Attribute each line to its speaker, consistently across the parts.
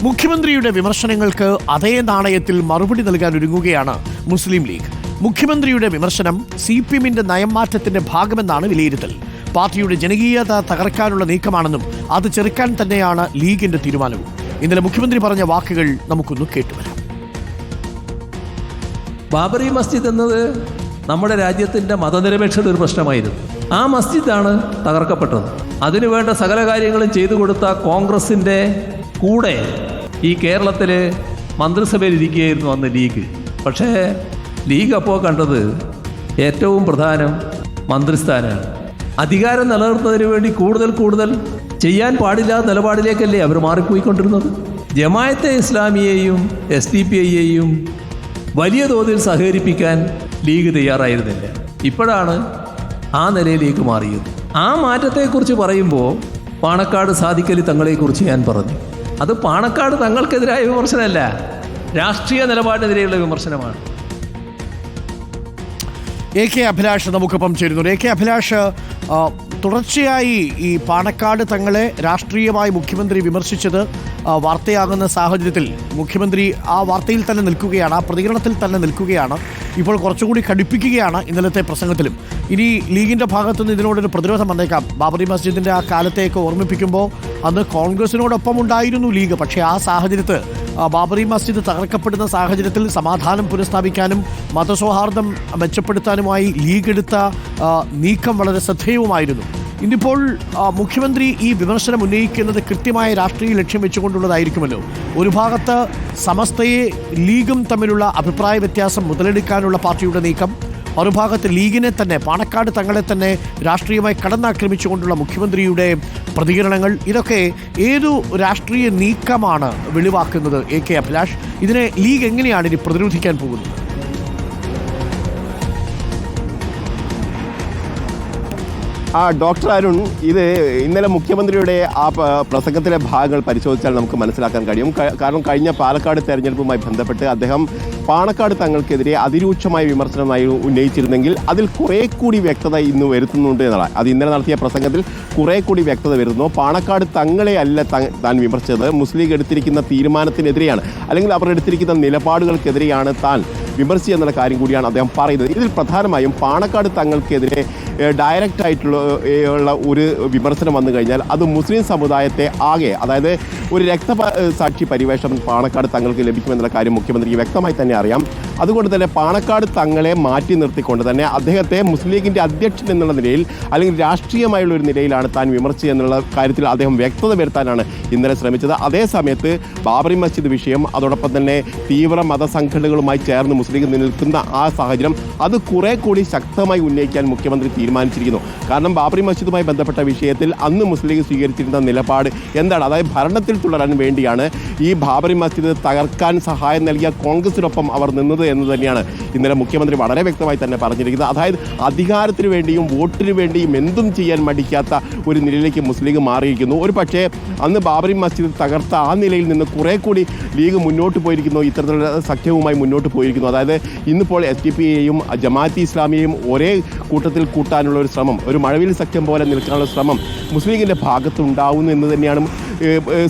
Speaker 1: മുഖ്യമന്ത്രിയുടെ വിമർശനങ്ങൾക്ക് അതേ നാണയത്തിൽ മറുപടി നൽകാൻ ഒരുങ്ങുകയാണ് മുസ്ലിം ലീഗ്. മുഖ്യമന്ത്രിയുടെ വിമർശനം CPM-ന്റെ നയം മാറ്റത്തിന്റെ ഭാഗമെന്നാണ് വിലയിരുത്തൽ. പാർട്ടിയുടെ ജനകീയത തകർക്കാനുള്ള നീക്കമാണെന്നും അത് ചെറുക്കാൻ തന്നെയാണ് ലീഗിന്റെ തീരുമാനവും. ഇന്നലെ മുഖ്യമന്ത്രി പറഞ്ഞ വാക്കുകൾ നമുക്കൊന്ന് കേട്ടുവരാം.
Speaker 2: ബാബറി മസ്ജിദ് എന്നത് നമ്മുടെ രാജ്യത്തിൻ്റെ മതനിരപേക്ഷത ഒരു പ്രശ്നമായിരുന്നു. ആ മസ്ജിദാണ് തകർക്കപ്പെട്ടത്. അതിനുവേണ്ട സകല കാര്യങ്ങളും ചെയ്തു കൊടുത്ത കോൺഗ്രസിൻ്റെ കൂടെ ഈ കേരളത്തിൽ മന്ത്രിസഭയിൽ ഇരിക്കുകയായിരുന്നു അന്ന് ലീഗ്. പക്ഷേ ലീഗ് അപ്പോൾ കണ്ടത് ഏറ്റവും പ്രധാനം മന്ത്രിസ്ഥാനമാണ്. അധികാരം നിലനിർത്തുന്നതിന് വേണ്ടി കൂടുതൽ ചെയ്യാൻ പാടില്ലാത്ത നിലപാടിലേക്കല്ലേ അവർ മാറിപ്പോയിക്കൊണ്ടിരുന്നത്. ജമാഅത്തെ ഇസ്ലാമിയെയും SDPI-യെയും വലിയ തോതിൽ സഹകരിപ്പിക്കാൻ ലീഗ് തയ്യാറായിരുന്നില്ല. ഇപ്പോഴാണ് ആ നിലയിലേക്ക് മാറിയത്. ആ മാറ്റത്തെക്കുറിച്ച് പറയുമ്പോൾ പാണക്കാട് സാദിഖലി തങ്ങളെക്കുറിച്ച് ഞാൻ പറഞ്ഞു. അത് പാണക്കാട് തങ്ങൾക്കെതിരായ വിമർശനമല്ല, രാഷ്ട്രീയ നിലപാടിനെതിരെയുള്ള വിമർശനമാണ്.
Speaker 1: AK അഭിലാഷ് നമുക്കൊപ്പം ചേരുന്നു. AK അഭിലാഷ്, തുടർച്ചയായി ഈ പാണക്കാട് തങ്ങളെ രാഷ്ട്രീയമായി മുഖ്യമന്ത്രി വിമർശിച്ചത് വാർത്തയാകുന്ന സാഹചര്യത്തിൽ മുഖ്യമന്ത്രി ആ വാർത്തയിൽ തന്നെ നിൽക്കുകയാണ്, ആ പ്രതികരണത്തിൽ തന്നെ നിൽക്കുകയാണ്. ഇപ്പോൾ കുറച്ചുകൂടി കടുപ്പിക്കുകയാണ് ഇന്നലത്തെ പ്രസംഗത്തിലും. ഇനി ലീഗിൻ്റെ ഭാഗത്തുനിന്ന് ഇതിനോടൊരു പ്രതിരോധം വന്നേക്കാം. ബാബറി മസ്ജിദിൻ്റെ ആ കാലത്തേക്ക് ഓർമ്മിപ്പിക്കുമ്പോൾ അന്ന് കോൺഗ്രസിനോടൊപ്പം ഉണ്ടായിരുന്നു ലീഗ്. പക്ഷേ ആ സാഹചര്യത്തിൽ ബാബറി മസ്ജിദ് തകർക്കപ്പെടുന്ന സാഹചര്യത്തിൽ സമാധാനം പുനഃസ്ഥാപിക്കാനും മതസൗഹാർദ്ദം മെച്ചപ്പെടുത്താനുമായി ലീഗ് എടുത്ത നീക്കം വളരെ ശ്രദ്ധേയവുമായിരുന്നു. ഇന്നിപ്പോൾ മുഖ്യമന്ത്രി ഈ വിമർശനം ഉന്നയിക്കുന്നത് കൃത്യമായ രാഷ്ട്രീയ ലക്ഷ്യം വെച്ചുകൊണ്ടുള്ളതായിരിക്കുമല്ലോ. ഒരു ഭാഗത്ത് സമസ്തയെ ലീഗും തമ്മിലുള്ള അഭിപ്രായ വ്യത്യാസം മുതലെടുക്കാനുള്ള പാർട്ടിയുടെ നീക്കം, മറുഭാഗത്ത് ലീഗിനെ തന്നെ, പാണക്കാട് തങ്ങളെ തന്നെ രാഷ്ട്രീയമായി കടന്നാക്രമിച്ചുകൊണ്ടുള്ള മുഖ്യമന്ത്രിയുടെ പ്രതികരണങ്ങൾ, ഇതൊക്കെ ഏതു രാഷ്ട്രീയ നീക്കമാണ് വെളിവാക്കുന്നത്? AK അഭിലാഷ്, ഇതിനെ ലീഗ് എങ്ങനെയാണ് ഇനി പ്രതിരോധിക്കാൻ പോകുന്നത്?
Speaker 3: ഡോക്ടർ അരുൺ, ഇത് ഇന്നലെ മുഖ്യമന്ത്രിയുടെ ആ പ്രസംഗത്തിലെ ഭാഗങ്ങൾ പരിശോധിച്ചാൽ നമുക്ക് മനസ്സിലാക്കാൻ കഴിയും. കാരണം കഴിഞ്ഞ പാലക്കാട് തെരഞ്ഞെടുപ്പുമായി ബന്ധപ്പെട്ട് അദ്ദേഹം പാണക്കാട് തങ്ങൾക്കെതിരെ അതിരൂക്ഷമായ വിമർശനമായി ഉന്നയിച്ചിരുന്നെങ്കിൽ അതിൽ കുറേ കൂടി വ്യക്തത ഇന്ന് വരുത്തുന്നുണ്ട് എന്നതാണ്. അത് ഇന്നലെ നടത്തിയ പ്രസംഗത്തിൽ കുറേ കൂടി വ്യക്തത വരുന്നു. പാണക്കാട് തങ്ങളെ അല്ല താൻ വിമർശിച്ചത്, മുസ്ലിം ലീഗ് എടുത്തിരിക്കുന്ന തീരുമാനത്തിനെതിരെയാണ്, അല്ലെങ്കിൽ അവർ എടുത്തിരിക്കുന്ന നിലപാടുകൾക്കെതിരെയാണ് താൻ വിമർശിച്ചത് എന്നുള്ള കാര്യം കൂടിയാണ് അദ്ദേഹം പറയുന്നത്. ഇതിൽ പ്രധാനമായും പാണക്കാട് തങ്ങൾക്കെതിരെ ഡയറക്റ്റ് ആയിട്ടുള്ള ഒരു വിമർശനം വന്നു കഴിഞ്ഞാൽ അത് മുസ്ലിം സമുദായത്തെ ആകെ, അതായത് ഒരു രക്തസാക്ഷി പരിവേഷം പാണക്കാട് തങ്ങൾക്ക് ലഭിക്കുമെന്നുള്ള കാര്യം മുഖ്യമന്ത്രിക്ക് വ്യക്തമായി തന്നെ അറിയാം. അതുകൊണ്ട് തന്നെ പാണക്കാട് തങ്ങളെ മാറ്റി നിർത്തിക്കൊണ്ട് തന്നെ അദ്ദേഹത്തെ മുസ്ലിം ലീഗിൻ്റെ അധ്യക്ഷൻ എന്നുള്ള നിലയിൽ, അല്ലെങ്കിൽ രാഷ്ട്രീയമായുള്ള ഒരു നിലയിലാണ് താൻ വിമർശിച്ചത് എന്നുള്ള കാര്യത്തിൽ അദ്ദേഹം വ്യക്തത വരുത്താനാണ് ഇന്നലെ ശ്രമിച്ചത്. അതേസമയത്ത് ബാബറി മസ്ജിദ് വിഷയം, അതോടൊപ്പം തന്നെ തീവ്ര മതസംഘടനകളുമായി ചേർന്ന് മുസ്ലിം ലീഗ് നിൽക്കുന്ന ആ സാഹചര്യം, അത് കുറെ കൂടി ശക്തമായി ഉന്നയിക്കാൻ മുഖ്യമന്ത്രി തീരുമാനിച്ചിരിക്കുന്നു. കാരണം ബാബറി മസ്ജിദുമായി ബന്ധപ്പെട്ട വിഷയത്തിൽ അന്ന് മുസ്ലിം ലീഗ് സ്വീകരിച്ചിരുന്ന നിലപാട് എന്താണ്? അതായത് ഭരണത്തിൽ തുടരാൻ വേണ്ടിയാണ് ഈ ബാബറി മസ്ജിദ് തകർക്കാൻ സഹായം നൽകിയ കോൺഗ്രസിനൊപ്പം അവർ നിന്നത് എന്ന് തന്നെയാണ് ഇന്നലെ മുഖ്യമന്ത്രി വളരെ വ്യക്തമായി തന്നെ പറഞ്ഞിരിക്കുന്നത്. അതായത് അധികാരത്തിന് വേണ്ടിയും വോട്ടിന് വേണ്ടിയും എന്തും ചെയ്യാൻ മടിക്കാത്ത ഒരു നിലയിലേക്ക് മുസ്ലിം ലീഗ് മാറിയിരിക്കുന്നു. ഒരു പക്ഷേ അന്ന് ബാബറി മസ്ജിദ് തകർത്ത ആ നിലയിൽ നിന്ന് കുറെ കൂടി ലീഗ് മുന്നോട്ട് പോയിരിക്കുന്നു, ഇത്തരത്തിലുള്ള സഖ്യവുമായി മുന്നോട്ട് പോയിരിക്കുന്നു. അതായത് ഇന്നിപ്പോൾ SDPI-യെയും ജമാഅത്തെ ഇസ്ലാമിയെയും ഒരേ കൂട്ടത്തിൽ കൂട്ടാനുള്ള ഒരു ശ്രമം, ഒരു മഴവിൽ സഖ്യം പോലെ നിൽക്കാനുള്ള ശ്രമം മുസ്ലിം ലീഗിൻ്റെ ഭാഗത്തുണ്ടാവുന്നു എന്ന് തന്നെയാണ്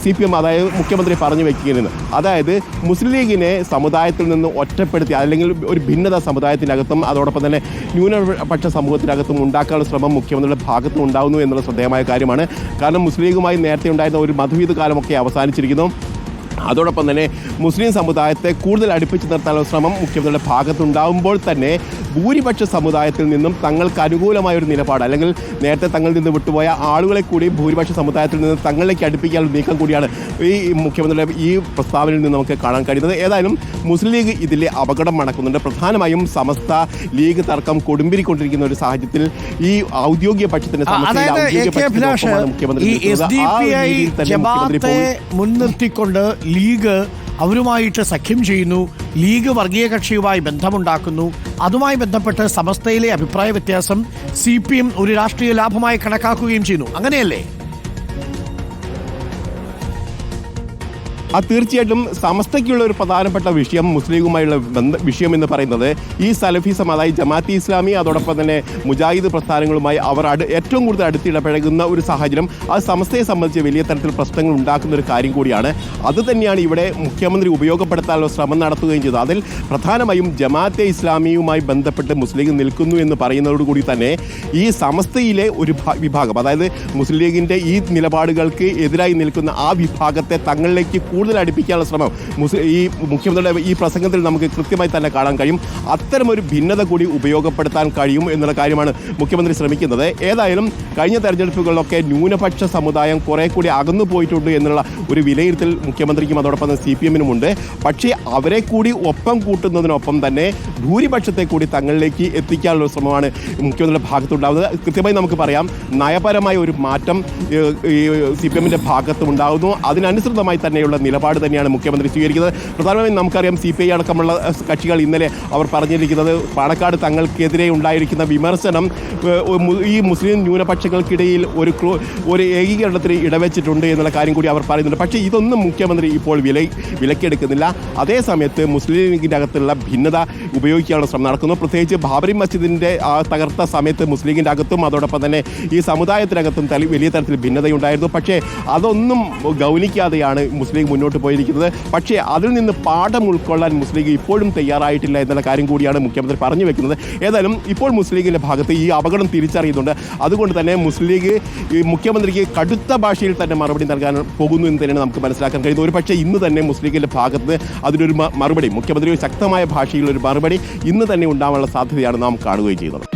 Speaker 3: CPM, അതായത് മുഖ്യമന്ത്രി പറഞ്ഞു വയ്ക്കുന്നത്. അതായത് മുസ്ലിം ലീഗിനെ സമുദായത്തിൽ നിന്ന് ഒറ്റപ്പെടുത്തി, അല്ലെങ്കിൽ ഒരു ഭിന്നത സമുദായത്തിനകത്തും അതോടൊപ്പം തന്നെ ന്യൂനപക്ഷ സമൂഹത്തിനകത്തും ഉണ്ടാക്കാനുള്ള ശ്രമം മുഖ്യമന്ത്രിയുടെ ഭാഗത്തും ഉണ്ടാവുന്നു എന്നുള്ള ശ്രദ്ധേയമായ കാര്യമാണ്. കാരണം മുസ്ലിം ലീഗുമായി നേരത്തെ ഉണ്ടായിരുന്ന ഒരു മധുവിധ കാലമൊക്കെ അവസാനിച്ചിരിക്കുന്നു. അതോടൊപ്പം തന്നെ മുസ്ലിം സമുദായത്തെ കൂടുതൽ അടുപ്പിച്ച് നിർത്താനുള്ള ശ്രമം മുഖ്യമന്ത്രിയുടെ ഭാഗത്തുണ്ടാകുമ്പോൾ തന്നെ ഭൂരിപക്ഷ സമുദായത്തിൽ നിന്നും തങ്ങൾക്ക് അനുകൂലമായ ഒരു നിലപാട്, അല്ലെങ്കിൽ നേരത്തെ തങ്ങളിൽ നിന്ന് വിട്ടുപോയ ആളുകളെ കൂടി ഭൂരിപക്ഷ സമുദായത്തിൽ നിന്ന് തങ്ങളിലേക്ക് അടുപ്പിക്കാനുള്ള നീക്കം കൂടിയാണ് ഈ മുഖ്യമന്ത്രിയുടെ ഈ പ്രസ്താവനയിൽ നിന്ന് നമുക്ക് കാണാൻ കഴിയുന്നത്. ഏതായാലും മുസ്ലിം ലീഗ് ഇതിലെ അപകടം മണക്കുന്നുണ്ട്. പ്രധാനമായും സമസ്ത ലീഗ് തർക്കം കൊടുമ്പിരിക്കൊണ്ടിരിക്കുന്ന ഒരു സാഹചര്യത്തിൽ ഈ ഔദ്യോഗിക പക്ഷത്തിന്റെ
Speaker 1: മുഖ്യമന്ത്രി മുൻനിർത്തിക്കൊണ്ട് ലീഗ് അവരുമായിട്ട് സഖ്യം ചെയ്യുന്നു, ലീഗ് വർഗീയ കക്ഷിയുമായി ബന്ധമുണ്ടാക്കുന്നു. അതുമായി ബന്ധപ്പെട്ട് സമസ്തയിലെ അഭിപ്രായ വ്യത്യാസം CPM ഒരു രാഷ്ട്രീയ ലാഭമായി കണക്കാക്കുകയും ചെയ്യുന്നു. അങ്ങനെയല്ലേ?
Speaker 3: തീർച്ചയായിട്ടും സമസ്തയ്ക്കുള്ള ഒരു പ്രധാനപ്പെട്ട വിഷയം മുസ്ലിം ലീഗുമായുള്ള വിഷയം എന്ന് പറയുന്നത് ഈ സലഫിസം, അതായത് ജമാഅത്തെ ഇസ്ലാമി അതോടൊപ്പം തന്നെ മുജാഹിദ് പ്രസ്ഥാനങ്ങളുമായി അവർ ഏറ്റവും കൂടുതൽ അടുത്തിടപഴകുന്ന ഒരു സാഹചര്യം അത് സമസ്തയെ സംബന്ധിച്ച് വലിയ തരത്തിൽ പ്രശ്നങ്ങൾ ഉണ്ടാക്കുന്ന ഒരു കാര്യം കൂടിയാണ്. അത് തന്നെയാണ് ഇവിടെ മുഖ്യമന്ത്രി ഉപയോഗപ്പെടുത്താനുള്ള ശ്രമം നടത്തുകയും ചെയ്തത്. അതിൽ പ്രധാനമായും ജമാഅത്തെ ഇസ്ലാമിയുമായി ബന്ധപ്പെട്ട് മുസ്ലിം ലീഗ് നിൽക്കുന്നു എന്ന് പറയുന്നതോടുകൂടി തന്നെ ഈ സമസ്തയിലെ ഒരു വിഭാഗം, അതായത് മുസ്ലിം ലീഗിൻ്റെ ഈ നിലപാടുകൾക്ക് എതിരായി നിൽക്കുന്ന ആ വിഭാഗത്തെ തങ്ങളിലേക്ക് കൂടുതൽ അടുപ്പിക്കാനുള്ള ശ്രമം ഈ മുഖ്യമന്ത്രിയുടെ ഈ പ്രസംഗത്തിൽ നമുക്ക് കൃത്യമായി തന്നെ കാണാൻ കഴിയും. അത്തരമൊരു ഭിന്നത കൂടി ഉപയോഗപ്പെടുത്താൻ കഴിയും എന്നുള്ള കാര്യമാണ് മുഖ്യമന്ത്രി ശ്രമിക്കുന്നത്. ഏതായാലും കഴിഞ്ഞ തെരഞ്ഞെടുപ്പുകളിലൊക്കെ ന്യൂനപക്ഷ സമുദായം കുറെ കൂടി അകന്നു പോയിട്ടുണ്ട് എന്നുള്ള ഒരു വിലയിരുത്തൽ മുഖ്യമന്ത്രിക്കും അതോടൊപ്പം തന്നെ CPM-നും ഉണ്ട്. പക്ഷേ അവരെ കൂടി ഒപ്പം കൂട്ടുന്നതിനൊപ്പം തന്നെ ഭൂരിപക്ഷത്തെ കൂടി തങ്ങളിലേക്ക് എത്തിക്കാനുള്ള ശ്രമമാണ് മുഖ്യമന്ത്രിയുടെ ഭാഗത്തുണ്ടാകുന്നത്. കൃത്യമായി നമുക്ക് പറയാം, നയപരമായ ഒരു മാറ്റം ഈ CPM-ന്റെ ഭാഗത്തും ഉണ്ടാകുന്നു. അതിനനുസൃതമായി തന്നെയുള്ള നിലപാട് തന്നെയാണ് മുഖ്യമന്ത്രി സ്വീകരിക്കുന്നത്. പ്രധാനമായും നമുക്കറിയാം CPI അടക്കമുള്ള കക്ഷികൾ ഇന്നലെ അവർ പറഞ്ഞിരിക്കുന്നത് പാണക്കാട് തങ്ങൾക്കെതിരെ ഉണ്ടായിരിക്കുന്ന വിമർശനം ഈ മുസ്ലിം ന്യൂനപക്ഷങ്ങൾക്കിടയിൽ ഒരു ഏകീകരണത്തിന് ഇടവെച്ചിട്ടുണ്ട് എന്നുള്ള കാര്യം കൂടി അവർ പറയുന്നുണ്ട്. പക്ഷേ ഇതൊന്നും മുഖ്യമന്ത്രി ഇപ്പോൾ വിലക്കെടുക്കുന്നില്ല. അതേസമയത്ത് മുസ്ലിം ലീഗിൻ്റെ അകത്തുള്ള ഭിന്നത ഉപയോഗിക്കാനുള്ള ശ്രമം നടക്കുന്നു. പ്രത്യേകിച്ച് ബാബറി മസ്ജിദിൻ്റെ തകർത്ത സമയത്ത് മുസ്ലിം ലീഗിൻ്റെ അകത്തും അതോടൊപ്പം തന്നെ ഈ സമുദായത്തിനകത്തും വലിയ തരത്തിൽ ഭിന്നതയുണ്ടായിരുന്നു. പക്ഷേ അതൊന്നും ഗൗനിക്കാതെയാണ് മുസ്ലിം ലീഗ് മുന്നോട്ട് പോയിരിക്കുന്നത്. പക്ഷേ അതിൽ നിന്ന് പാഠം ഉൾക്കൊള്ളാൻ മുസ്ലിം ലീഗ് ഇപ്പോഴും തയ്യാറായിട്ടില്ല എന്നുള്ള കാര്യം കൂടിയാണ് മുഖ്യമന്ത്രി പറഞ്ഞു വെക്കുന്നത്. ഏതായാലും ഇപ്പോൾ മുസ്ലിം ലീഗിൻ്റെ ഭാഗത്ത് ഈ അപകടം തിരിച്ചറിയുന്നുണ്ട്. അതുകൊണ്ട് തന്നെ മുസ്ലിം ലീഗ് ഈ മുഖ്യമന്ത്രിക്ക് കടുത്ത ഭാഷയിൽ തന്നെ മറുപടി നൽകാൻ പോകുന്നു എന്ന് തന്നെയാണ് നമുക്ക് മനസ്സിലാക്കാൻ കഴിയുന്നത്. ഒരു പക്ഷേ ഇന്ന് തന്നെ മുസ്ലിം ലീഗിൻ്റെ ഭാഗത്ത് അതിനൊരു മറുപടി, മുഖ്യമന്ത്രി ശക്തമായ ഭാഷയിലൊരു മറുപടി ഇന്ന് തന്നെ ഉണ്ടാവാനുള്ള സാധ്യതയാണ് നാം കാണുകയും ചെയ്യുന്നത്.